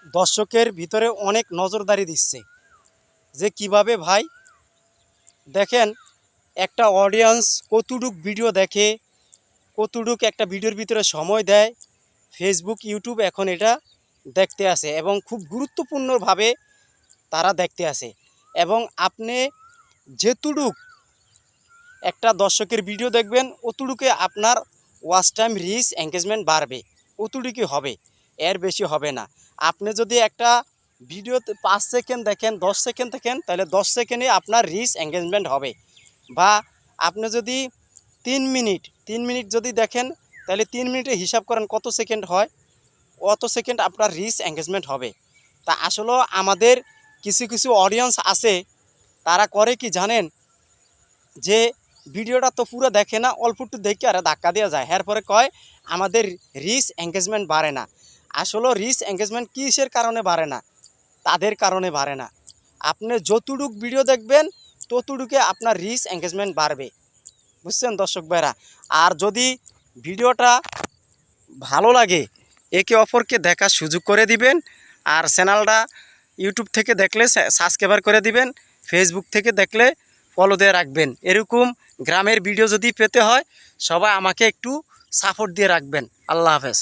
দর্শকের ভিতরে অনেক নজরদারি দিচ্ছে যে কিভাবে ভাই দেখেন একটা অডিয়েন্স কতটুক ভিডিও দেখে, কতটুক একটা ভিডিওর ভিতরে সময় দেয়। ফেসবুক ইউটিউব এখন এটা দেখতে আসে এবং খুব গুরুত্বপূর্ণভাবে তারা দেখতে আসে। এবং আপনি যেতুটুক একটা দর্শকের ভিডিও দেখবেন অতটুকু আপনার ওয়াচ টাইম, রিচ, এঙ্গেজমেন্ট বাড়বে, অতটুকুই হবে, এর বেশি হবে না। আপনি যদি একটা ভিডিওতে 5 সেকেন্ড দেখেন, 10 সেকেন্ড দেখেন, তাহলে 10 সেকেন্ডে আপনার রিচ এঙ্গেজমেন্ট হবে। বা আপনি যদি 3 মিনিট যদি দেখেন, তাহলে 3 মিনিটে হিসাব করেন কত সেকেন্ড হয়, অত সেকেন্ড আপনার রিচ এঙ্গেজমেন্ট হবে। তা আসলে আমাদের কিছু কিছু অডিয়েন্স আছে, তারা করে কি জানেন, যে ভিডিওটা তো পুরো দেখে না, অল্প একটু দেখে আর ধাক্কা দেওয়া যায়, এরপরে কয় আমাদের রিচ এঙ্গেজমেন্ট বাড়ে না। আসলে রিচ এঙ্গেজমেন্ট কিসের কারণে বাড়ে না? তাদের কারণে বাড়ে না। আপনি যতটুক ভিডিও দেখবেন ততটুকু আপনার রিচ এঙ্গেজমেন্ট বাড়বে, বুঝছেন দর্শক ভাইরা। আর যদি ভিডিওটা ভালো লাগে একে অপরকে দেখার সুযোগ করে দিবেন। আর চ্যানেলটা ইউটিউব থেকে দেখলে সাবস্ক্রাইবার করে দিবেন, ফেসবুক থেকে দেখলে ফলো দিয়ে রাখবেন। এরকম গ্রামের ভিডিও যদি পেতে হয় সবাই আমাকে একটু সাপোর্ট দিয়ে রাখবেন। আল্লাহ হাফেজ।